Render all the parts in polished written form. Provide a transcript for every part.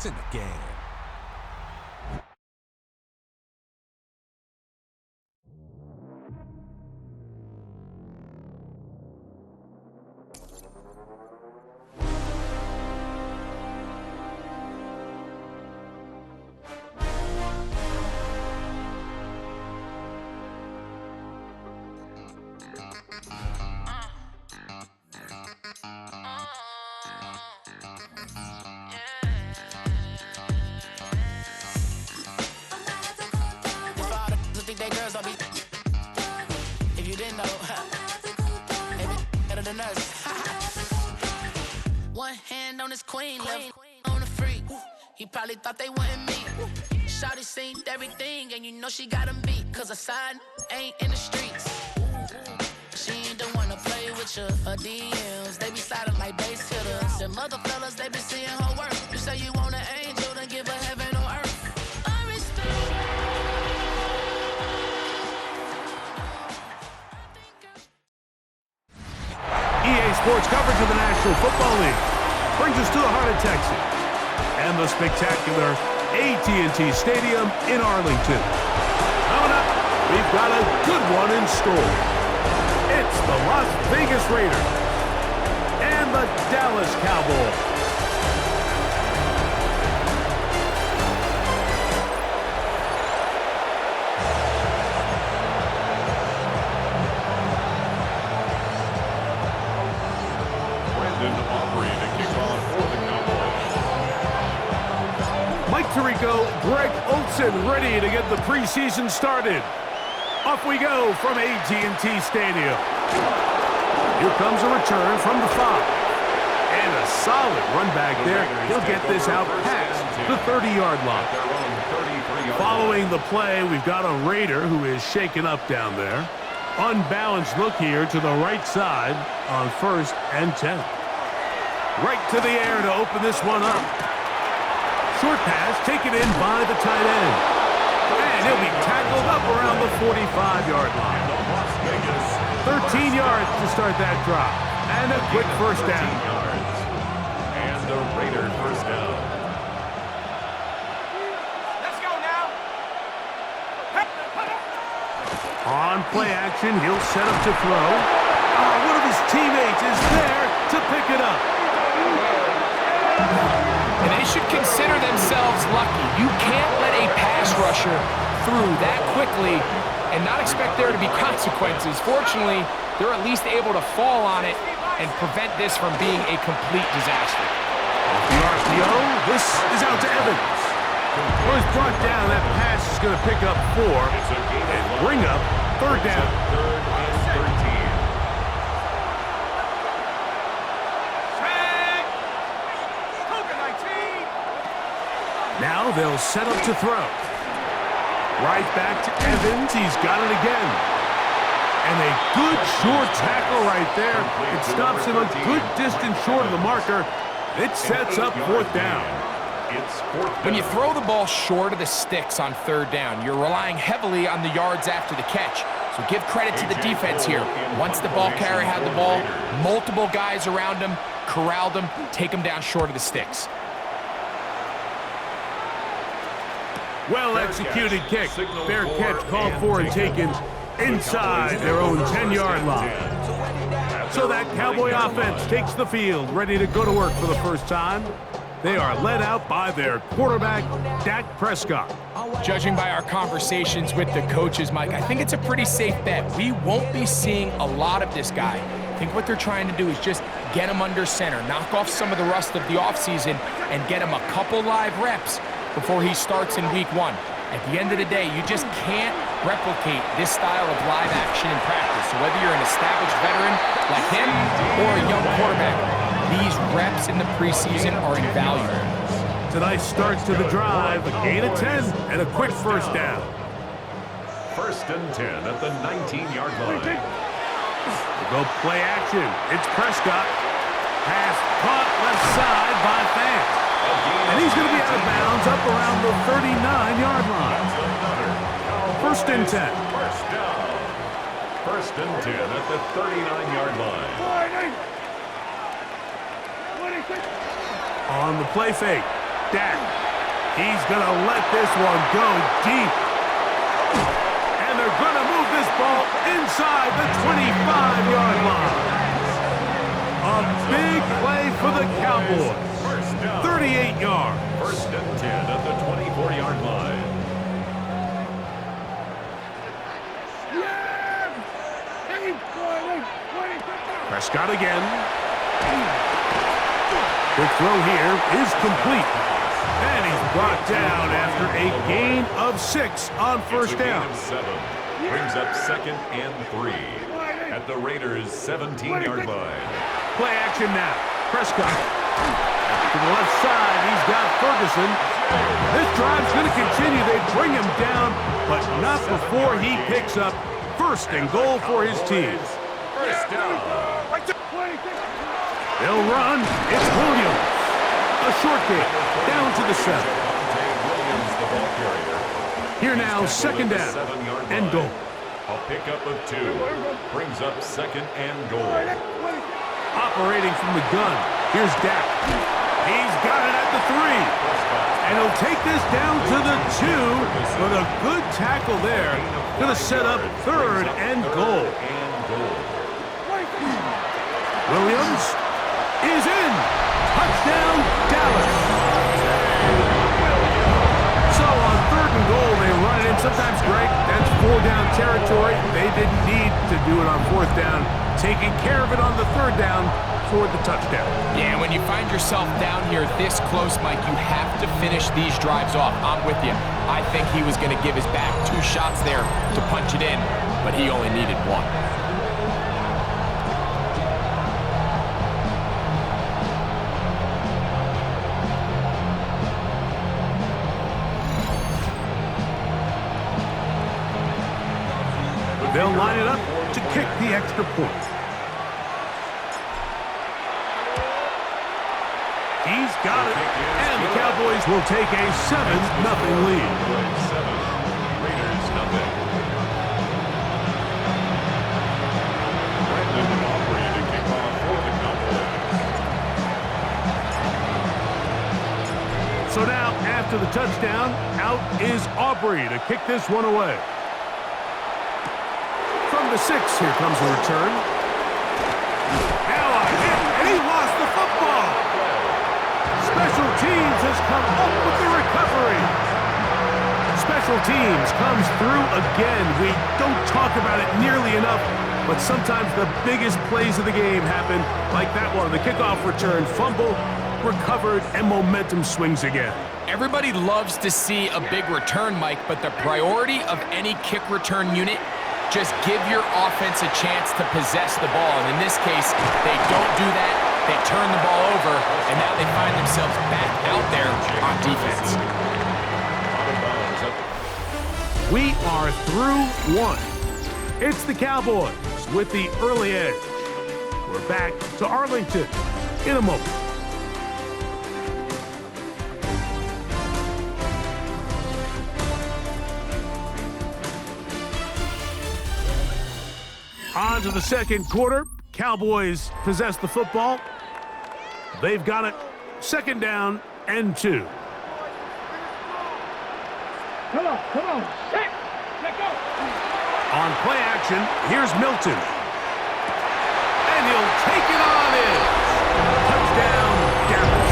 It's in the game. If you didn't know, they be better than us. One hand on his queen, left on the freak. He probably thought they wanted me. Shawty seen everything, and you know she got him beat. Cause her side ain't in the streets. She ain't the one to play with you. Her DMs, they be sliding like base hitters. Them other fellas, they be seeing her work. You say you want an angel, then give her heaven on earth. EA Sports coverage of the National Football League brings us to the heart of Texas and the spectacular AT&T Stadium in Arlington. Coming up, we've got a good one in store. It's the Las Vegas Raiders and the Dallas Cowboys. Tirico, Greg Olsen ready to get the preseason started. Off we go from AT&T Stadium. Here comes a return from the 5. And a solid run back there. He'll get this out past the 30-yard line. Following the play, we've got a Raider who is shaken up down there. Unbalanced look here to the right side on 1st and 10. Right to the air to open this one up. Short pass taken in by the tight end. And he'll be tackled up around the 45-yard line. 13 yards to start that drop. And a quick first down. And the Raiders first down. Let's go now. On play action, he'll set up to throw. One of his teammates is there to pick it up. And they should consider themselves lucky. You can't let a pass rusher through that quickly and not expect there to be consequences. Fortunately, they're at least able to fall on it and prevent this from being a complete disaster. Off the RPO, this is out to Evans. Well, he's brought down. That pass is going to pick up 4 and bring up 3rd down. 3rd and 13. Now they'll set up to throw. Right back to Evans. He's got it again. And a good short tackle right there. It stops him a good distance short of the marker. It sets up 4th down. It's 4th down. When you throw the ball short of the sticks on 3rd down, you're relying heavily on the yards after the catch. So give credit to the defense here. Once the ball carrier had the ball, multiple guys around him, corralled him, take him down short of the sticks. Well-executed kick. Fair catch called for and taken inside their own 10-yard line. So that Cowboy offense takes the field, ready to go to work for the first time. They are led out by their quarterback, Dak Prescott. Judging by our conversations with the coaches, Mike, I think it's a pretty safe bet. We won't be seeing a lot of this guy. I think what they're trying to do is just get him under center, knock off some of the rust of the offseason, and get him a couple live reps before he starts in week 1. At the end of the day, you just can't replicate this style of live action in practice. So whether you're an established veteran like him or a young quarterback, these reps in the preseason are invaluable. Tonight's start to the drive, a gain of 10 and a quick first down. 1st and 10 at the 19-yard line. We'll go play action. It's Prescott. Pass caught left side by Fant. And he's going to be out of bounds up around the 39-yard line. 1st and 10. First down. 1st and 10 at the 39-yard line. On the play fake. Dak. He's going to let this one go deep. And they're going to move this ball inside the 25-yard line. A big play for the Cowboys. 38 yards. First and 10 at the 24-yard line. Prescott again. The throw here is complete. And he's brought down after a gain of 6 on first down. Gain of 7. Brings up 2nd and 3 at the Raiders' 17-yard line. Play action now. Prescott. To the left side, he's got Ferguson. This drive's going to continue. They bring him down, but not before he picks up first and goal for his team. First down. They'll run. It's Williams. A short game. Down to the 7. Williams, the ball carrier. Here now, second down and goal. A pickup of 2. Brings up 2nd and goal. Operating from the gun. Here's Dak. He's got it at the 3. And he'll take this down to the 2 with a good tackle there. Going to set up 3rd and goal. Williams is in. Touchdown, Dallas. So on 3rd and goal, they run it in. Sometimes, Greg, that's 4-down territory. They didn't need to do it on 4th down. Taking care of it on the 3rd down for the touchdown. Yeah, when you find yourself down here this close, Mike, you have to finish these drives off. I'm with you. I think he was going to give his back 2 shots there to punch it in, but he only needed 1. They'll line it up to kick the extra point. He's got it, and the Cowboys will take a 7-0 lead. 7, Raiders nothing. Brandon Aubrey to kick off for the Cowboys. So now, after the touchdown, out is Aubrey to kick this one away. From the 6, here comes the return. Now a hit, and he lost the football. Special teams has come up with the recovery. Special teams comes through again. We don't talk about it nearly enough, but sometimes the biggest plays of the game happen like that one. The kickoff return, fumble, recovered, and momentum swings again. Everybody loves to see a big return, Mike, but the priority of any kick return unit, just give your offense a chance to possess the ball. And in this case, they don't do that. They turn the ball over, and now they find themselves back out there on defense. We are through 1. It's the Cowboys with the early edge. We're back to Arlington in a moment. On to the second quarter. Cowboys possess the football. They've got it. 2nd down and 2. Come on, set, let go. On play action, here's Milton. And he'll take it on in. Touchdown, Dallas.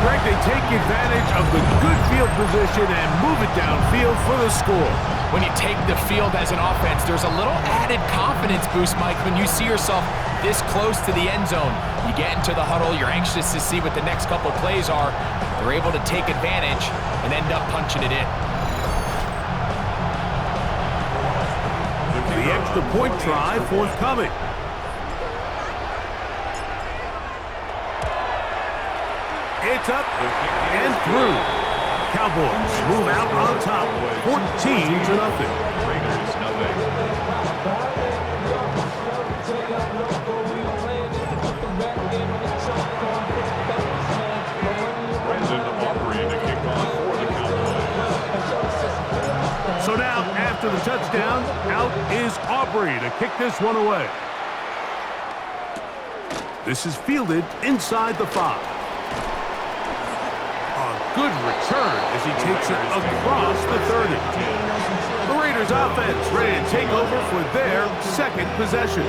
Greg, they take advantage of the good field position and move it downfield for the score. When you take the field as an offense, there's a little added confidence boost, Mike, when you see yourself this close to the end zone. You get into the huddle, you're anxious to see what the next couple plays are. They're able to take advantage and end up punching it in. The extra point try forthcoming. It's up and through. Cowboys move out on top, 14-0. Raiders nothing. Brandon Aubrey to kick off for the Cowboys. So now, after the touchdown, out is Aubrey to kick this one away. This is fielded inside the 5. Good return as he takes it across the 30. The Raiders offense ready to take over for their second possession.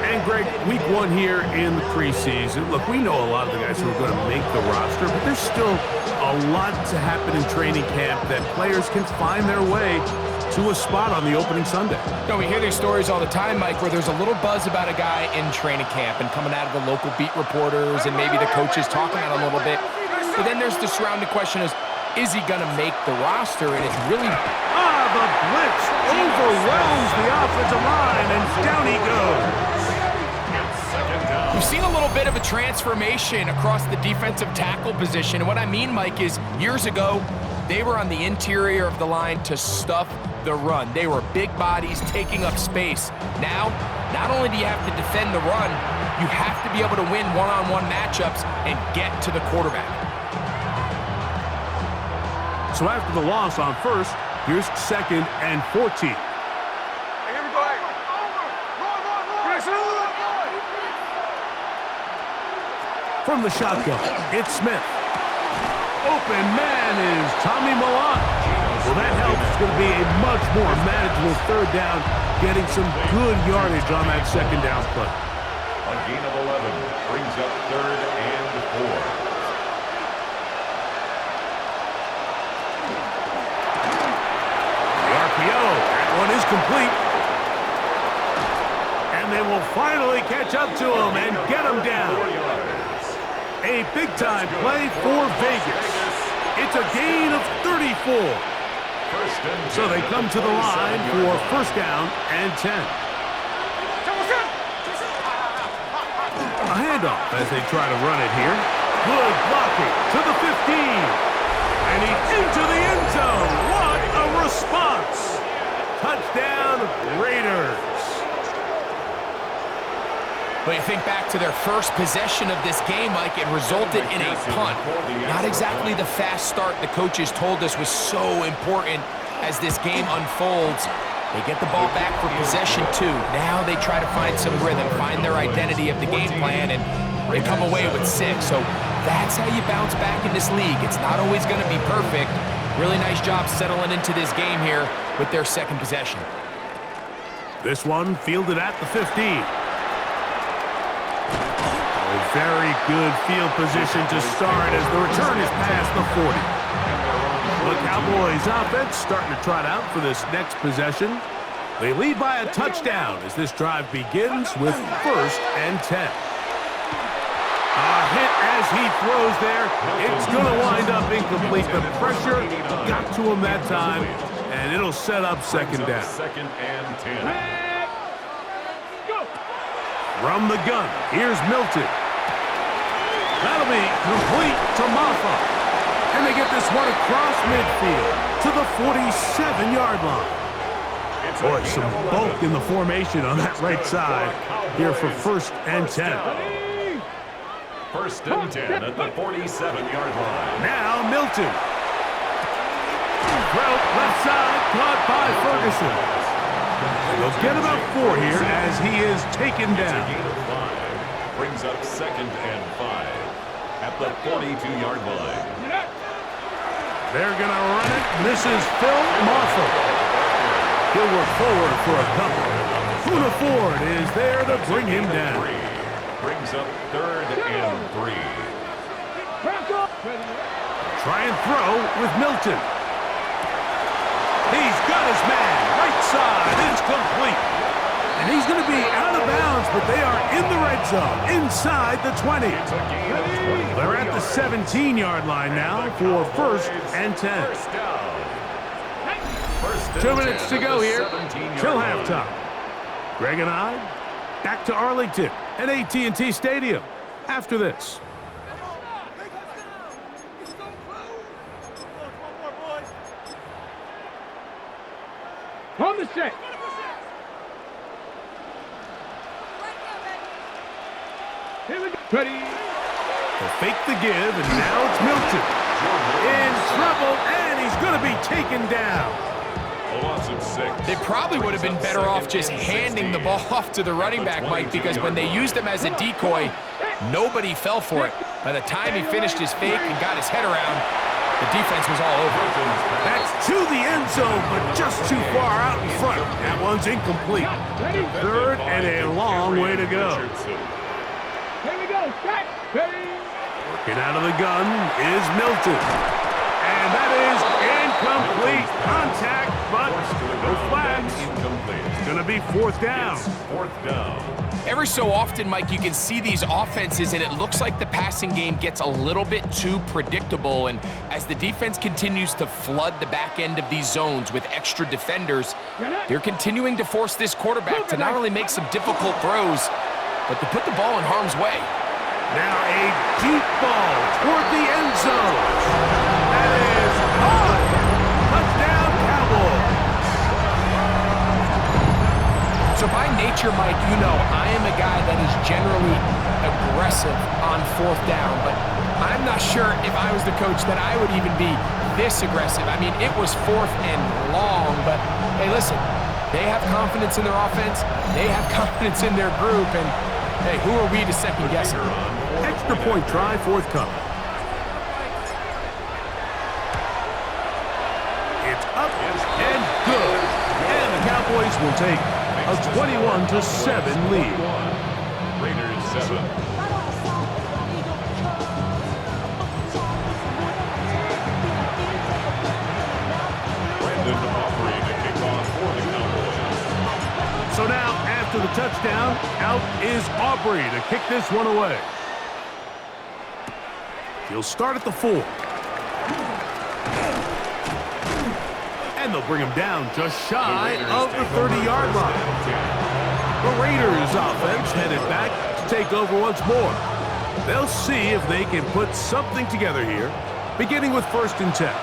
And Greg, week 1 here in the preseason. Look, we know a lot of the guys who are going to make the roster, but there's still a lot to happen in training camp that players can find their way to a spot on the opening Sunday. No, we hear these stories all the time, Mike, where there's a little buzz about a guy in training camp and coming out of the local beat reporters and maybe the coaches talking about him a little bit. But then there's the surrounding question is he going to make the roster? And it's really... The blitz overwhelms the offensive line, and down he goes. We've seen a little bit of a transformation across the defensive tackle position. And what I mean, Mike, is years ago, they were on the interior of the line to stuff the run. They were big bodies taking up space. Now, not only do you have to defend the run, you have to be able to win one-on-one matchups and get to the quarterback. So after the loss on first, here's 2nd and 14. From the shotgun, it's Smith. Open man is Tommy Milan. Well, that helps. It's going to be a much more manageable 3rd down, getting some good yardage on that 2nd down play. A gain of 11 brings up 3rd and 4. The RPO, that one is complete. And they will finally catch up to him and get him down. A big-time play for Vegas. It's a gain of 34. So they come to the line for 1st down and 10. A handoff as they try to run it here. Good blocking to the 15. And he's into the end zone. What a response. Touchdown, Raiders. But you think back to their first possession of this game, Mike, it resulted in a punt. Not exactly the fast start the coaches told us was so important as this game unfolds. They get the ball back for possession 2. Now they try to find some rhythm, find their identity of the game plan, and they come away with 6. So that's how you bounce back in this league. It's not always going to be perfect. Really nice job settling into this game here with their 2nd possession. This one fielded at the 15. Very good field position to start as the return is past the 40. The Cowboys offense starting to trot out for this next possession. They lead by a touchdown as this drive begins with 1st and 10. A hit as he throws there. It's going to wind up incomplete. The pressure got to him that time, and it'll set up 2nd down. 2nd and 10. From the gun, here's Milton. That'll be complete to Maffa. And they get this one across midfield to the 47-yard line. Boy, some bulk in the formation on that right side here for 1st and 10. 1st and 10 at the 47-yard line. Now Milton. Throw left side, caught by Ferguson. They'll get about 4 here as he is taken down. It's a gain of 5. Brings up 2nd and 5 at the 42-yard line. They're going to run it. This is Phil Maffa. He'll work forward for a couple. Poona Ford is there to bring him down. Brings up 3rd and 3. Try and throw with Milton. He's got his man. Right side is complete. And he's going to be out of bounds, but they are in the red zone, inside the 20. They're at the 17-yard line now for 1st and 10. 2 minutes to go here till halftime. Greg and I back to Arlington at AT&T Stadium after this. On the set. Here we go. Ready. They'll fake the give, and now it's Milton. In trouble, and he's going to be taken down. A loss of 6. They probably would have been better off just handing the ball off to the running back, Mike, because when they used him as a decoy, nobody fell for it. By the time he finished his fake and got his head around, The defense was all over it. That's to the end zone, but just too far out in front. That one's incomplete. Third and a long way to go. Here we go. Set. Ready. Working out of the gun is Milton. And that is incomplete. Contact, but no flags. It's going to be fourth down. Fourth down. Every so often, Mike, you can see these offenses, and it looks like the passing game gets a little bit too predictable. And as the defense continues to flood the back end of these zones with extra defenders, they're continuing to force this quarterback to not only make some difficult throws, but to put the ball in harm's way. Now a deep ball toward the end zone. That is caught. Touchdown, Cowboys. So by nature, Mike, you know I am a guy that is generally aggressive on fourth down, but I'm not sure if I was the coach that I would even be this aggressive. I mean, it was fourth and long, but hey, listen, they have confidence in their offense, they have confidence in their group, and hey, who are we to second guess it? Extra point try forthcoming. It's up and good. And the Cowboys will take a 21-7 lead. Raiders 7. Brandon Aubrey to kick off for the Cowboys. So now, after the touchdown, out is Aubrey to kick this one away. He'll start at the 4. And they'll bring him down just shy of the 30-yard line. The Raiders offense headed back to take over once more. They'll see if they can put something together here, beginning with 1st and 10.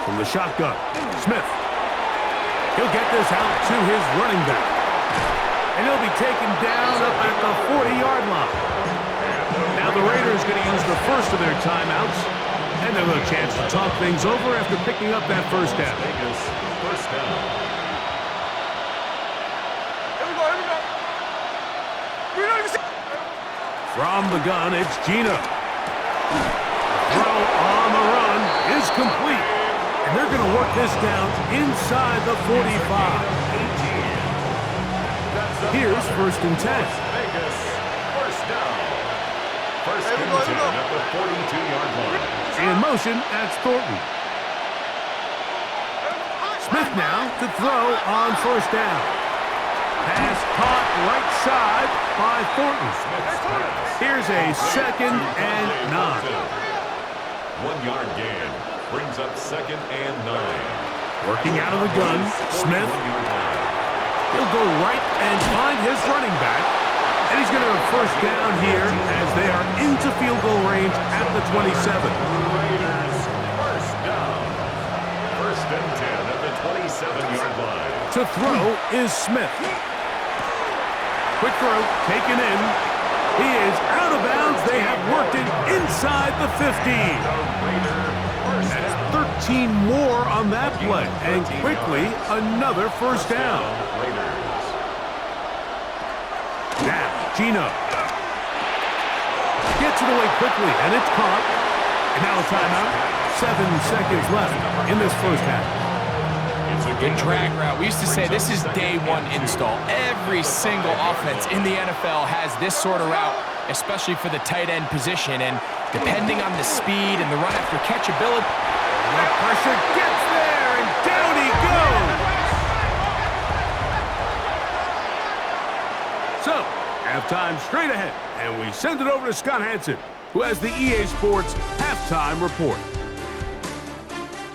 From the shotgun, Smith. He'll get this out to his running back. And he'll be taken down up at the 40-yard line. Now the Raiders going to use the first of their timeouts. And they'll have a chance to talk things over after picking up that first down. Vegas, first down. From the gun, it's Gino. Throw on the run is complete. And they're going to work this down inside the 45. Here's 1st and 10. Vegas, first down. First and 10 at the 42-yard line. In motion, that's Thornton. Smith now to throw on 1st down. Pass caught right side by Thornton. Here's a 2nd and 9. 1-yard gain. Brings up 2nd and 9. Working out of the gun, Smith. He'll go right and find his running back. And he's going to have 1st down here as they are into field goal range at the 27. Raiders, first down. 1st and 10 at the 27-yard line. To throw is Smith. Quick throw, taken in. He is out of bounds. They have worked it inside the 50. That's 13 more on that play. And quickly, another 1st down. Now, Gino. Gets it away quickly, and it's caught. And now a timeout. 7 seconds left in this first half. In drag route, we used to say this is day one install. Every single offense in the NFL has this sort of route, especially for the tight end position. And depending on the speed and the run after catch ability, the pressure gets there, and down he goes. So, halftime straight ahead, and we send it over to Scott Hansen, who has the EA Sports halftime report.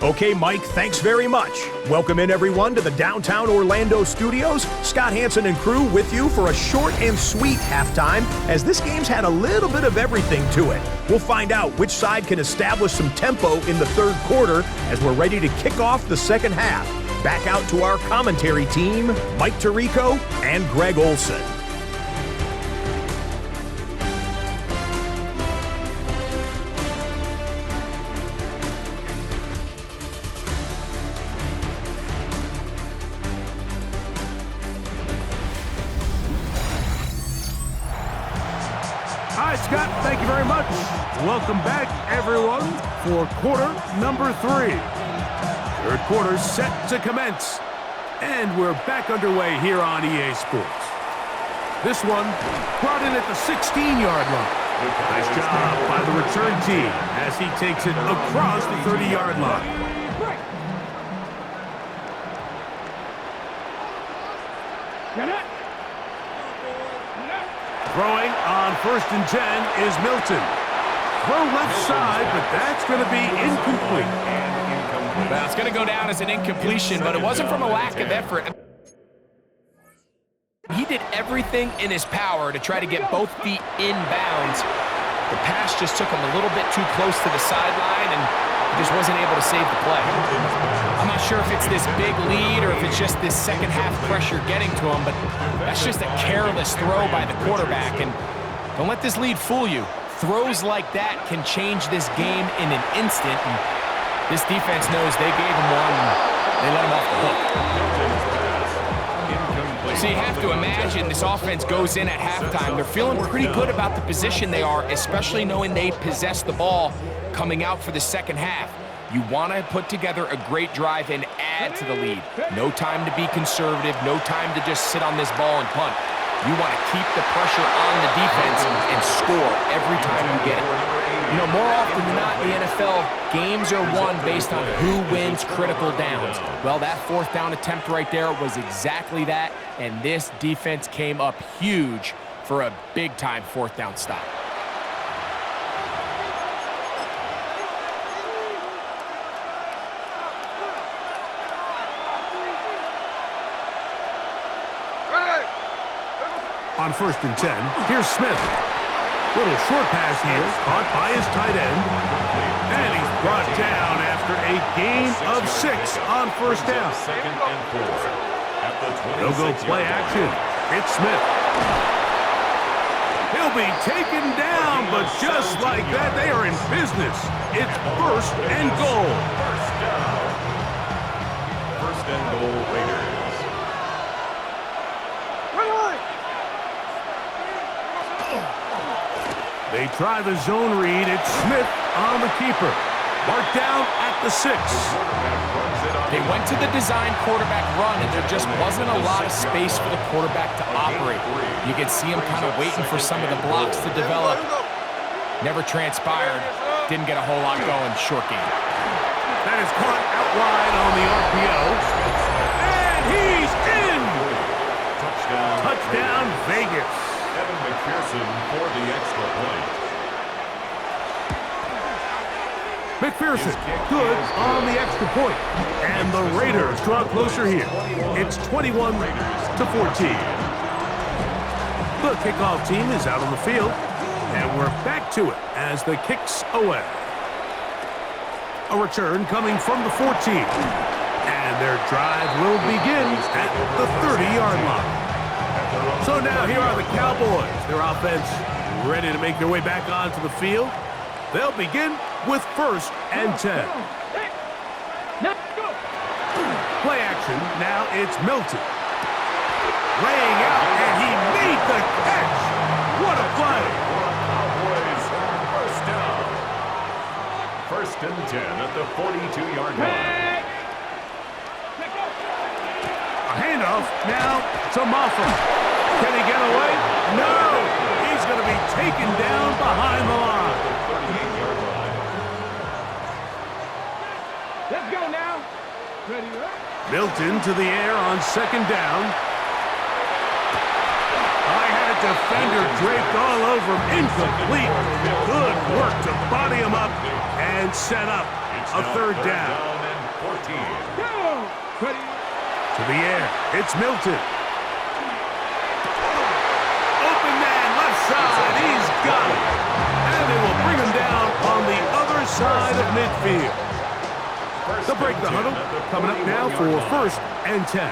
Okay, Mike, thanks very much. Welcome in, everyone, to the downtown Orlando studios. Scott Hansen and crew with you for a short and sweet halftime, as this game's had a little bite of everything to it. We'll find out which side can establish some tempo in the 3rd quarter as we're ready to kick off the 2nd half. Back out to our commentary team, Mike Tirico and Greg Olson. Scott, thank you very much. Welcome back, everyone, for quarter number 3. Third quarter set to commence. And we're back underway here on EA Sports. This one brought in at the 16-yard line. Nice job by the return team as he takes it across the 30-yard line. Throwing on 1st and 10 is Milton. Throw left side, but that's going to be incomplete. Well, it's going to go down as an incompletion, but it wasn't from a lack of effort. He did everything in his power to try to get both feet in bounds. The pass just took him a little bit too close to the sideline, and he just wasn't able to save the play. I'm not sure if it's this big lead or if it's just this second half pressure getting to him, but that's just a careless throw by the quarterback. And don't let this lead fool you. Throws like that can change this game in an instant, and this defense knows they gave him one, and they let him off the hook. So you have to imagine this offense goes in at halftime. They're feeling pretty good about the position they are, especially knowing they possess the ball coming out for the second half. You want to put together a great drive and add to the lead. No time to be conservative, no time to just sit on this ball and punt. You want to keep the pressure on the defense and score every time you get it. You know, more often than not in the NFL, games are won based on who wins critical downs. Well, that 4th down attempt right there was exactly that, and this defense came up huge for a big-time 4th down stop. On 1st and 10, here's Smith. Little short pass here, caught by his tight end. And he's brought down after a gain of 6 on 1st down. Second and 4. At the 26 They'll go play action. It's Smith. He'll be taken down, but just like that, they are in business. It's 1st and goal. First down. 1st and goal, Raiders. They try the zone read. It's Smith on the keeper. Marked down at the 6. They went to the design quarterback run, and there just wasn't a lot of space for the quarterback to operate. You could see him kind of waiting for some of the blocks to develop. Never transpired. Didn't get a whole lot going. Short game. That is caught out wide on the RPO. And he's in! Touchdown Vegas. Evan McPherson for the extra point. McPherson, good on the extra point. And the Raiders draw closer here. It's 21-14. The kickoff team is out on the field. And we're back to it as the kick's away. A return coming from the 14. And their drive will begin at the 30-yard line. So now here are the Cowboys. Their offense ready to make their way back onto the field. They'll begin with 1st and 10. Play action. Now it's Milton. Laying out, and he made the catch. What a play. Cowboys, 1st down. 1st and 10 at the 42-yard line. A handoff now to Moffa. Can he get away? No! He's going to be taken down behind the line. Let's go now. Ready to run. Milton to the air on 2nd down. I had a defender draped all over him. Incomplete. Good work to body him up and set up a 3rd down. Go. Ready. To the air. It's Milton. Side, he's got it. And they will bring him down on the other side of midfield. They'll break the huddle. Coming up now for 1st and 10.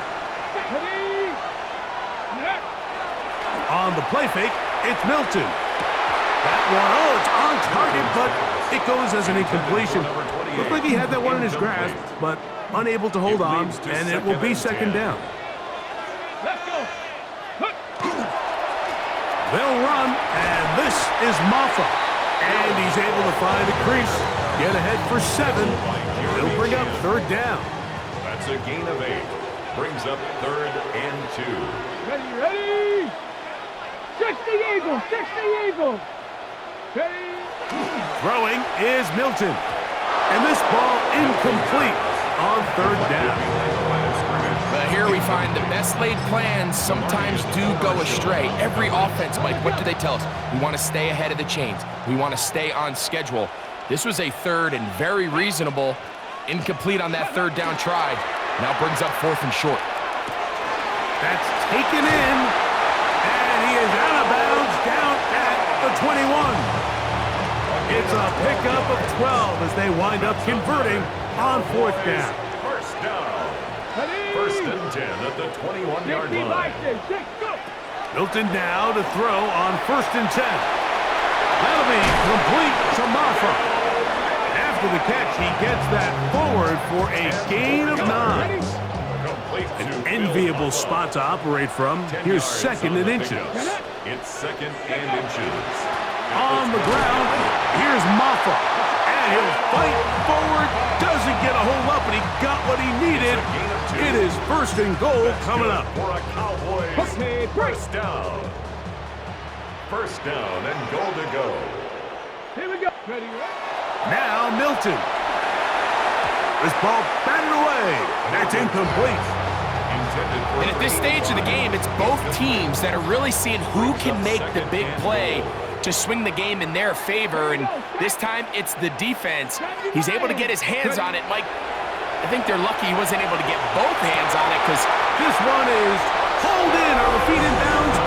On the play fake, it's Milton. That one, oh, it's on target, but it goes as an incompletion. Looked like he had that one in his grasp, but unable to hold on, and it will be 2nd down. Let's go. They'll run, and this is Maffa. And he's able to find a crease, get ahead for 7. They'll bring up third down. That's a gain of 8. Brings up 3rd and 2. Ready? 60 Eagles, 60 Eagles. Ready? Throwing is Milton. And this ball incomplete on third down. But here we find the best laid plans sometimes do go astray. Every offense, Mike, what do they tell us? We want to stay ahead of the chains. We want to stay on schedule. This was a 3rd and very reasonable. Incomplete on that 3rd down try. Now brings up 4th and short. That's taken in. And he is out of bounds down at the 21. It's a pickup of 12 as they wind up converting on 4th down. First down. 1st and 10 at the 21-yard line. Milton now to throw on 1st and 10. That'll be complete to Maffa. After the catch, he gets that forward for a gain of 9. An enviable spot to operate from. Here's 2nd and inches. It's 2nd and inches. On the ground, here's Maffa. And he'll fight forward. Doesn't get a hold up, but he got what he needed. It is 1st and goal coming up. For a Cowboys first down. 1st down and goal to go. Here we go. Ready? Now Milton. This ball batted away. That's incomplete. And at this stage of the game, it's both teams that are really seeing who can make the big play to swing the game in their favor, and this time it's the defense. He's able to get his hands on it. Mike, I think they're lucky he wasn't able to get both hands on it because this one is hauled in. Are the feet in bounds?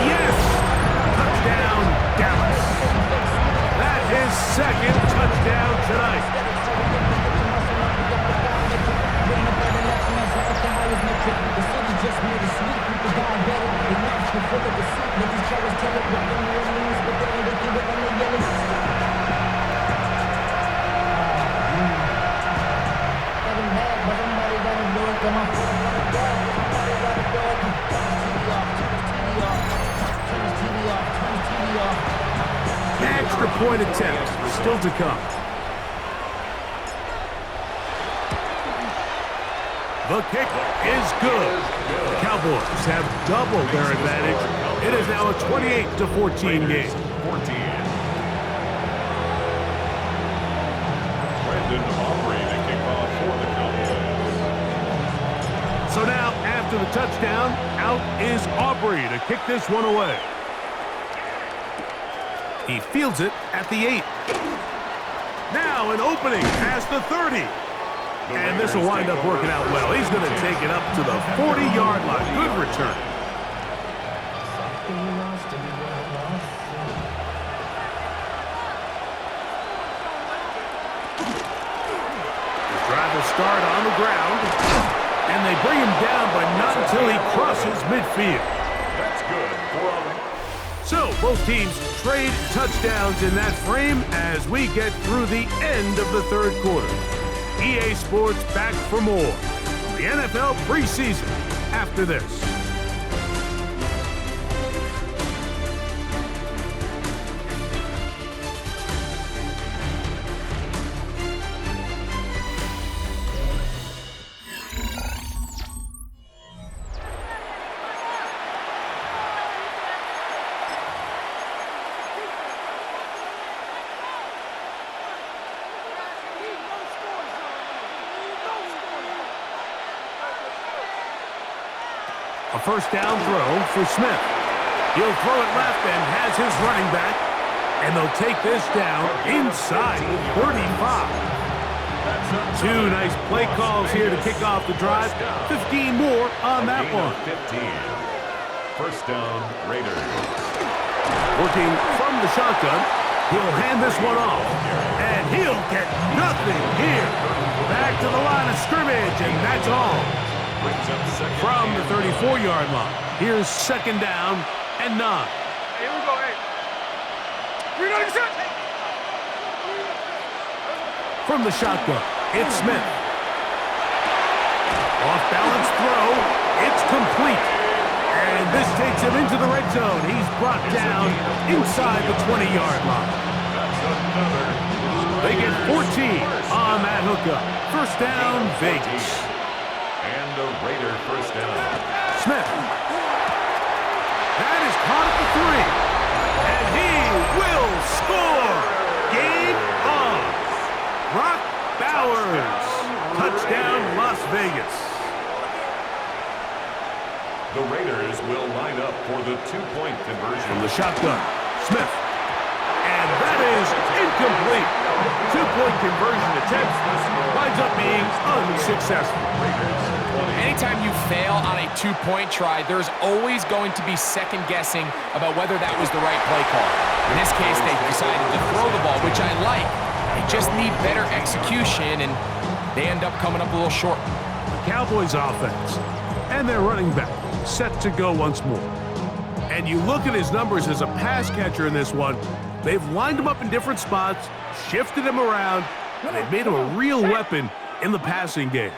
Yes! Touchdown, Dallas. That is 2nd touchdown tonight. Extra point attempt still to come. The kick is good. The Cowboys have doubled their advantage. It is now a 28-14 game. 14. Brandon Aubrey to kick off for the Cowboys. So now, after the touchdown, out is Aubrey to kick this one away. He fields it at the 8. Now an opening past the 30. And this will wind up working out well. He's going to take it up to the 40-yard line. Good return. The drive will start on the ground. And they bring him down, but not until he crosses midfield. That's good for him. So, both teams trade touchdowns in that frame as we get through the end of the 3rd quarter. EA Sports back for more. The NFL preseason after this. A first down throw for Smith. He'll throw it left and has his running back. And they'll take this down inside 35. Two nice play calls here to kick off the drive. 15 more on that one. 15. First down, Raiders. Working from the shotgun. He'll hand this one off. And he'll get nothing here. Back to the line of scrimmage, and that's all. From the 34-yard line. Here's 2nd down and 9. Here we go, hey. We're going to set. From the shotgun, it's Smith. Off-balance throw. It's complete. And this takes him into the red zone. He's brought down inside the 20-yard line. They get 14 on that hookup. First down, Vegas. And a Raider first down. Smith. That is caught at the 3. And he will score. Game on. Brock Bowers. Touchdown, Las Vegas. The Raiders will line up for the two-point conversion. From the shotgun, Smith. And that is incomplete. Two-point conversion attempt winds up being unsuccessful. Anytime you fail on a two-point try, there's always going to be second-guessing about whether that was the right play call. In this case, they decided to throw the ball, which I like. They just need better execution, and they end up coming up a little short. The Cowboys offense and their running back set to go once more. And you look at his numbers as a pass catcher in this one. They've lined him up in different spots, shifted him around, and they've made him a real weapon in the passing game.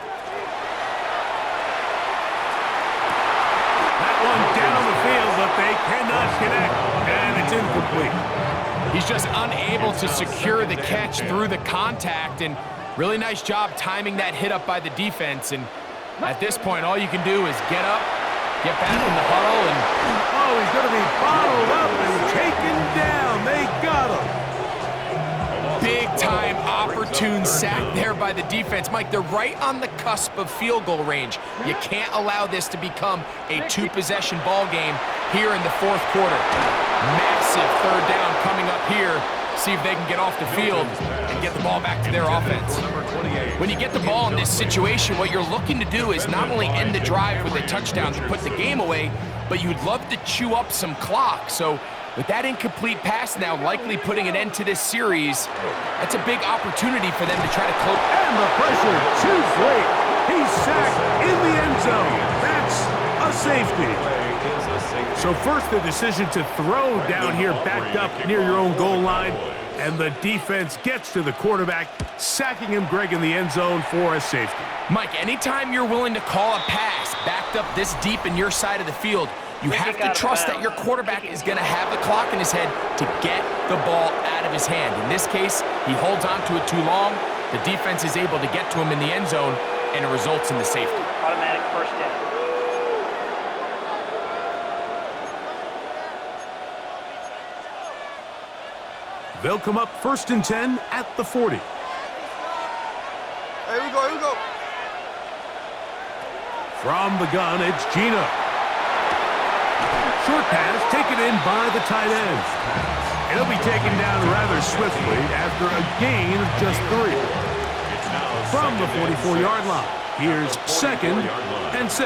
That one down the field, but they cannot connect, and it's incomplete. He's just unable to secure the catch through the contact, and really nice job timing that hit up by the defense. And at this point, all you can do is get up, get back in the huddle, and... Oh, he's going to be bottled up and taken down. They got him. Big-time opportune sack there by the defense. Mike, they're right on the cusp of field goal range. You can't allow this to become a two-possession ball game here in the fourth quarter. Massive third down coming up here. See if they can get off the field and get the ball back to their offense. When you get the ball in this situation, what you're looking to do is not only end the drive with a touchdown to put the game away, but you'd love to chew up some clock. So with that incomplete pass now likely putting an end to this series, that's a big opportunity for them to try to close. And the pressure too great. He's sacked in the end zone. That's a safety. So first the decision to throw down here backed up near your own goal line, and the defense gets to the quarterback, sacking him, Greg, in the end zone for a safety. Mike, anytime you're willing to call a pass backed up this deep in your side of the field, you have to trust that your quarterback is going to have the clock in his head to get the ball out of his hand. In this case, he holds on to it too long. The defense is able to get to him in the end zone, and it results in the safety. Automatic first down. They'll come up 1st and 10 at the 40. Here we go, here we go. From the gun, it's Gino. Short pass taken in by the tight end. He'll be taken down rather swiftly after a gain of just 3. From the 44-yard line, here's 2nd and 6.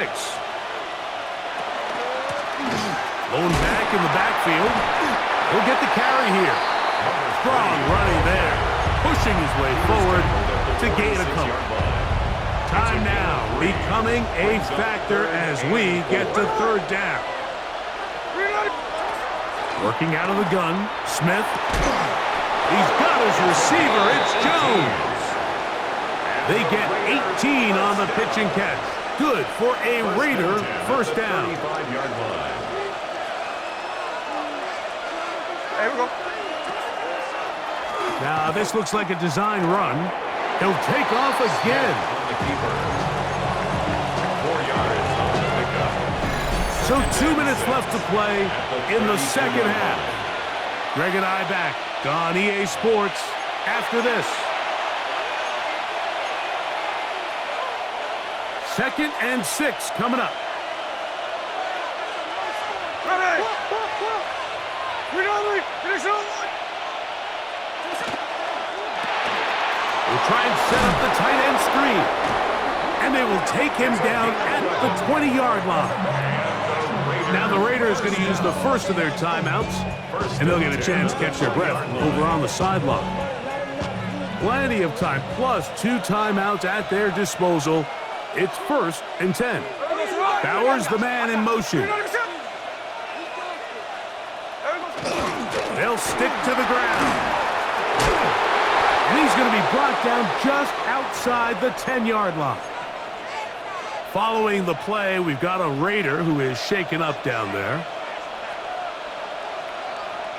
Lone back in the backfield. He'll get the carry here. Strong running there, pushing his way forward to gain a couple. Time now becoming a factor as we get to 3rd down. Working out of the gun, Smith. He's got his receiver, it's Jones. They get 18 on the pitch and catch. Good for a Raider first down. Here we go. Now, this looks like a design run. He'll take off again. So 2 minutes left to play in the second half. Greg and I back on EA Sports after this. 2nd and 6 coming up. Ready. Ready. Finish on. We'll try and set up the tight end screen. And they will take him down at the 20-yard line. Now the Raiders going to use the first of their timeouts, and they'll get a chance to catch their breath over on the sideline. Plenty of time, plus 2 timeouts at their disposal. It's 1st and 10. Bowers, the man in motion. They'll stick to the ground. And he's going to be brought down just outside the 10-yard line. Following the play, we've got a Raider who is shaken up down there.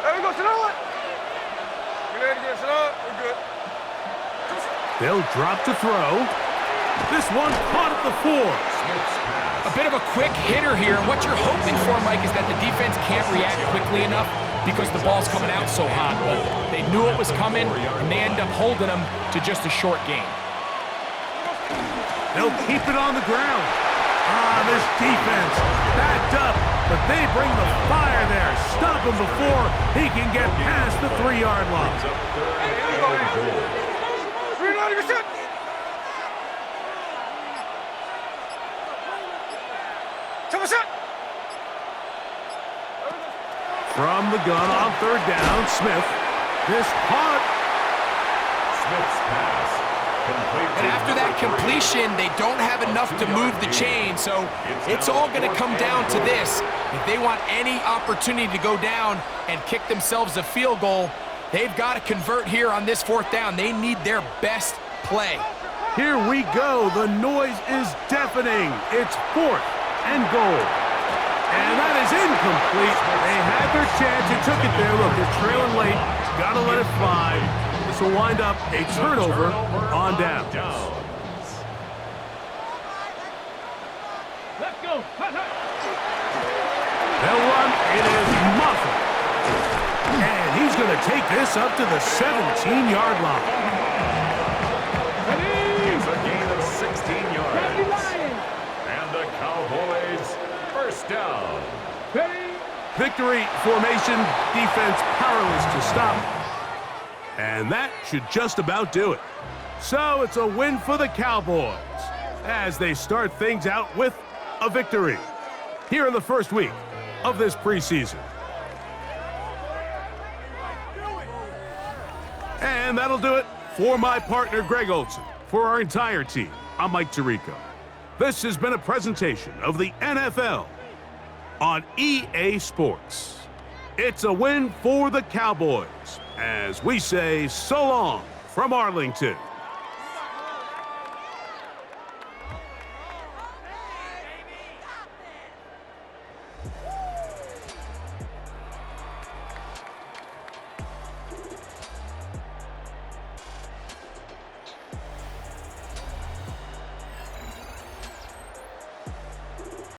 There we go, sit down. We're ready to get sit up. We're good. They'll drop to throw. This one caught at the 4. A bit of a quick hitter here. What you're hoping for, Mike, is that the defense can't react quickly enough because the ball's coming out so hot. But they knew it was coming, and they end up holding them to just a short gain. They'll keep it on the ground. This defense backed up, but they bring the fire there. Stop him before he can get past the 3-yard line. We're ready to sit. From the gun on 3rd down, Smith. This caught. Smith's pass. And after that completion, they don't have enough to move the chain, so it's all going to come down to this. If they want any opportunity to go down and kick themselves a field goal, they've got to convert here on this 4th down. They need their best play. Here we go. The noise is deafening. It's 4th and goal. And that is incomplete. They had their chance. They took it there. Look, they're trailing late. Got to let it fly. This will wind up a turnover on downs. Let's go. They'll run. It is muffled. And he's going to take this up to the 17-yard line. It's a gain of 16 yards. And the Cowboys, 1st down. Victory formation, defense powerless to stop. And that should just about do it. So it's a win for the Cowboys as they start things out with a victory here in the first week of this preseason. And that'll do it for my partner, Greg Olson. For our entire team, I'm Mike Tirico. This has been a presentation of the NFL on EA Sports. It's a win for the Cowboys as we say so long from Arlington.